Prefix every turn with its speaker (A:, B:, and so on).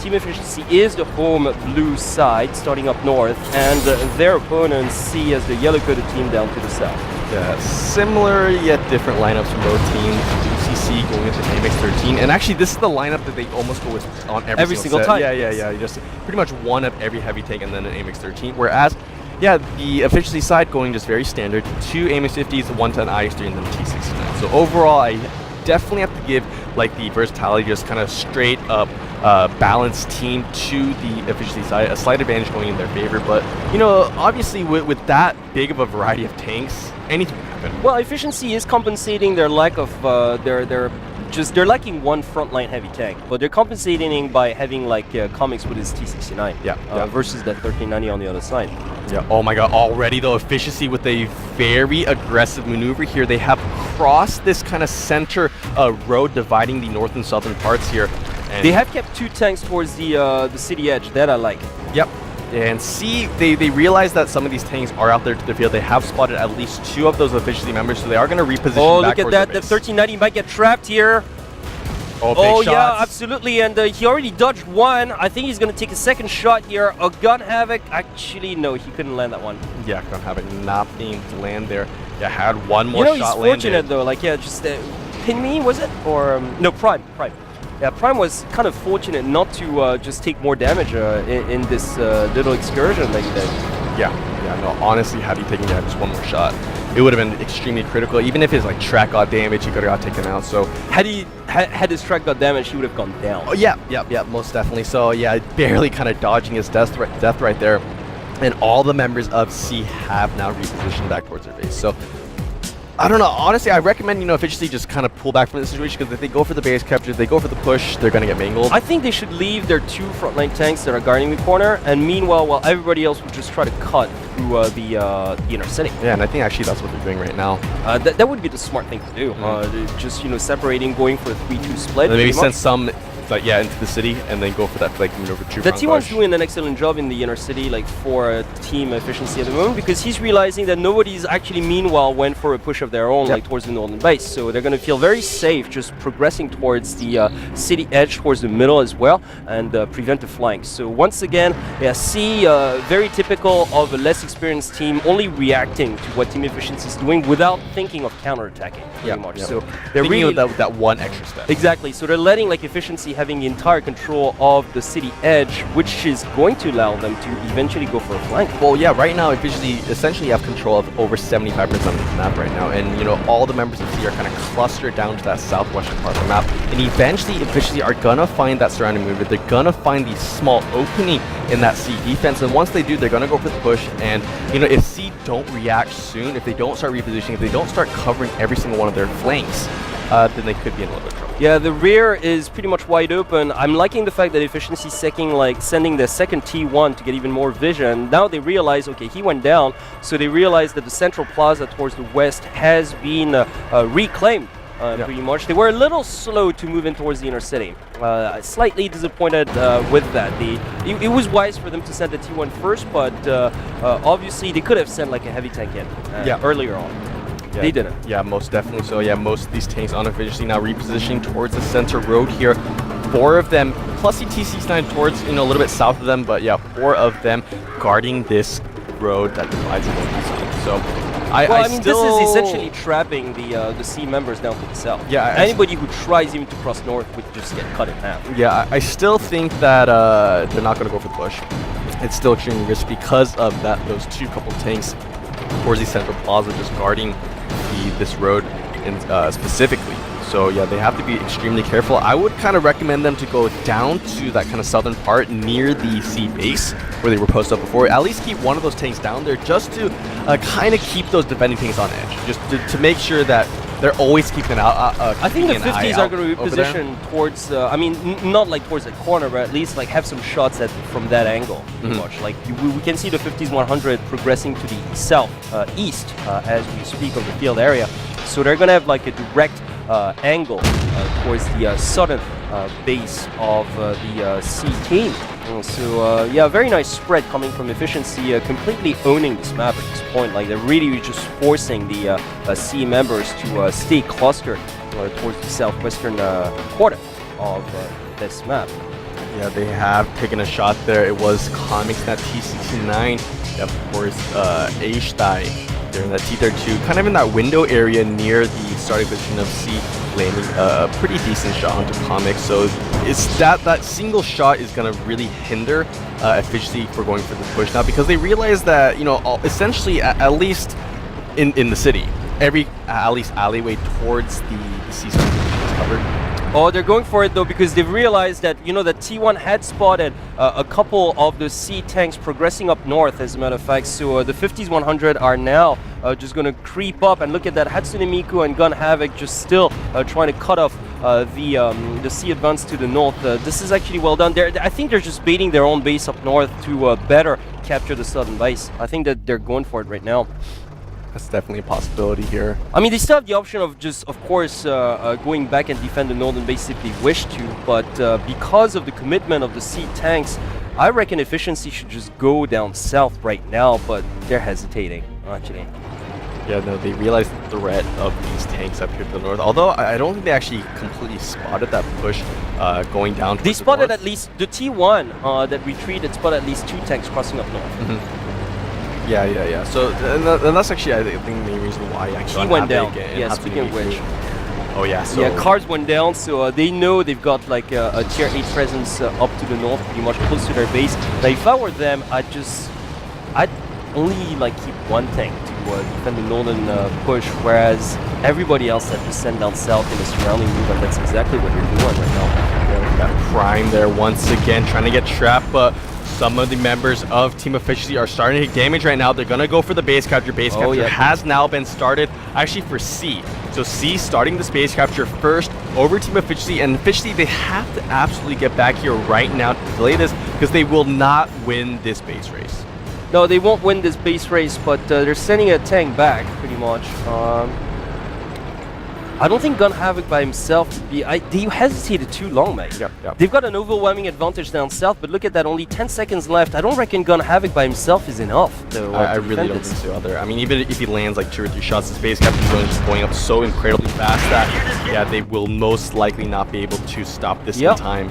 A: Team Efficiency is the home blue side, starting up north, and their opponents C as the yellow-coated team down to the south.
B: Yeah, similar yet different lineups from both teams. UCC going into AMX 13, and actually this is the lineup that they almost go with on every single
A: time.
B: Yeah. You just pretty much one of every heavy tank and then an AMX 13. Whereas, yeah, the Efficiency side going just very standard. 2 AMX 50s, 110 IX3, and then T69. So overall, I definitely have to give like the versatility, just kind of straight up balanced team to the Efficiency side. A slight advantage going in their favor, but you know, obviously with that big of a variety of tanks, anything can happen.
A: Well, Efficiency is compensating their lack of they're lacking one frontline heavy tank, but they're compensating by having like Comics with his T69. Versus that 1390 on the other side.
B: Yeah. Oh my God! Already though, Efficiency with a very aggressive maneuver here. They have crossed this kind of center road dividing the north and southern parts here. And
A: they have kept 2 tanks towards the city edge. That I like.
B: Yep. And see, they realize that some of these tanks are out there to the field. They have spotted at least 2 of those Efficiency members, so they are going to reposition.
A: Oh,
B: back
A: look at that! The 1390 might get trapped here.
B: Oh, big
A: yeah, absolutely, and he already dodged one. I think he's going to take a second shot here. A Gun Havoc, actually, no, he couldn't land that one.
B: Yeah, Gun Havoc not being to land there. Yeah, had one more shot
A: he's
B: landed.
A: fortunate though, like, yeah, just Pin Me, was it? Or, no, Prime. Yeah, Prime was kind of fortunate not to just take more damage in this little excursion that he did.
B: Yeah, no, honestly, had he taken just one more shot, it would have been extremely critical. Even if his like track got damaged, he could have got taken out. So
A: had his track got damaged, he would have gone down.
B: Oh yeah, most definitely. So yeah, barely kind of dodging his death right there. And all the members of C have now repositioned back towards their base. So I don't know. Honestly, I recommend, Efficiency just kind of pull back from this situation, because if they go for the base capture, if they go for the push, they're going to get mangled.
A: I think they should leave their 2 frontline tanks that are guarding the corner, and meanwhile, while everybody else would just try to cut through the inner city.
B: Yeah, and I think actually that's what they're doing right now.
A: That would be the smart thing to do. Just, separating, going for a 3-2 split.
B: And maybe send some into the city, and then go for that flanking maneuver.
A: The T1's doing an excellent job in the inner city, like for Team Efficiency at the moment, because he's realizing that nobody's actually meanwhile went for a push of their own, like towards the northern base. So they're going to feel very safe just progressing towards the city edge, towards the middle as well, and prevent the flanks. So once again, C, very typical of a less experienced team, only reacting to what Team Efficiency is doing without thinking of counterattacking pretty much. So they're
B: thinking
A: really
B: with that one extra step.
A: Exactly. So they're letting like Efficiency having the entire control of the city edge, which is going to allow them to eventually go for a flank.
B: Well, yeah, right now Efficiency essentially have control of over 75% of the map right now, and all the members of C are kind of clustered down to that southwestern part of the map, and eventually Efficiency are gonna find that surrounding movement. They're gonna find the small opening in that C defense, and once they do, they're gonna go for the push. And if C don't react soon, if they don't start repositioning, if they don't start covering every single one of their flanks, then they could be in a little bit of trouble.
A: Yeah, the rear is pretty much wide open. I'm liking the fact that Efficiency sending the second T1 to get even more vision. Now they realize, okay, he went down, so they realize that the central plaza towards the west has been reclaimed. Pretty much. They were a little slow to move in towards the inner city. Slightly disappointed with that. It was wise for them to send the T1 first, but obviously they could have sent like a heavy tank in earlier on.
B: Yeah,
A: they didn't.
B: Yeah, most definitely. So yeah, most of these tanks on Efficiency now repositioning towards the center road here. 4 of them, plus the T69 towards, a little bit south of them, but yeah, 4 of them guarding this road that divides the north and south. So
A: I mean, this is essentially trapping the C members down to the south. Yeah, anybody who tries even to cross north would just get cut in half.
B: Yeah, I still think that they're not going to go for the push. It's still extremely risky because of those 2 couple tanks towards the central plaza just guarding this road specifically. So yeah, they have to be extremely careful. I would kind of recommend them to go down to that kind of southern part near the C base where they were posted up before. At least keep one of those tanks down there just to kind of keep those defending tanks on edge, just to make sure that they're always keeping an eye.
A: I think the 50s are going to reposition towards, I mean, not like towards the corner, but at least like have some shots from that angle. Pretty much. Like we can see the 50s 100 progressing to the southeast as we speak of the field area. So they're going to have like a direct angle towards the southern base of the C team. So yeah, very nice spread coming from Efficiency, completely owning this map at this point. Like they're really just forcing the C members to stay clustered towards the southwestern quarter of this map.
B: Yeah, they have taken a shot there. It was Comics in that T69. Of course, A-Stai there in that T32, kind of in that window area near the starting position of C, landing a pretty decent shot onto Comics. So it's that single shot is going to really hinder efficiency for going for the push now, because they realize that, you know, essentially at least in the city, every at least alleyway towards the C starting position is covered.
A: Oh, they're going for it though, because they've realized that, you know, that T1 had spotted a couple of the C tanks progressing up north, as a matter of fact. So the 50s 100 are now just going to creep up, and look at that, Hatsune Miku and Gun Havoc just still trying to cut off the C advance to the north. This is actually well done. I think they're just baiting their own base up north to better capture the southern base. I think that they're going for it right now.
B: That's definitely a possibility here.
A: I mean, they still have the option of just, of course, going back and defend the northern base if they wish to, but because of the commitment of the C tanks, I reckon efficiency should just go down south right now, but they're hesitating, actually.
B: Yeah, no, they realize the threat of these tanks up here to the north, although I don't think they actually completely spotted that push going down.
A: They spotted at least, the T1 that retreated spotted at least 2 tanks crossing up north.
B: Mm-hmm. Yeah. So, and that's actually, I think, the main reason why
A: he went down. Yeah, speaking of which.
B: Oh, yeah. So
A: yeah, cars went down, so they know they've got like a tier 8 presence up to the north, pretty much close to their base. Now, if I were them, I'd only like keep one tank to defend the northern push, whereas everybody else had to send down south in a surrounding move, and that's exactly what they're doing right now.
B: Yeah, got Prime there once again, trying to get trapped, but some of the members of Team Efficiency are starting to take damage right now. They're going to go for the base capture. Base capture has now been started, actually for C. So C starting this base capture first over Team Efficiency, and Efficiency, they have to absolutely get back here right now to delay this, because they will not win this base race.
A: No, they won't win this base race, but they're sending a tank back, pretty much. I don't think Gun Havoc by himself would be... They hesitated too long, mate.
B: Yep.
A: They've got an overwhelming advantage down south, but look at that, only 10 seconds left. I don't reckon Gun Havoc by himself is enough.
B: I really don't think so either. I mean, even if he lands like 2 or 3 shots, his base capture is going up so incredibly fast that, yeah, they will most likely not be able to stop this in time.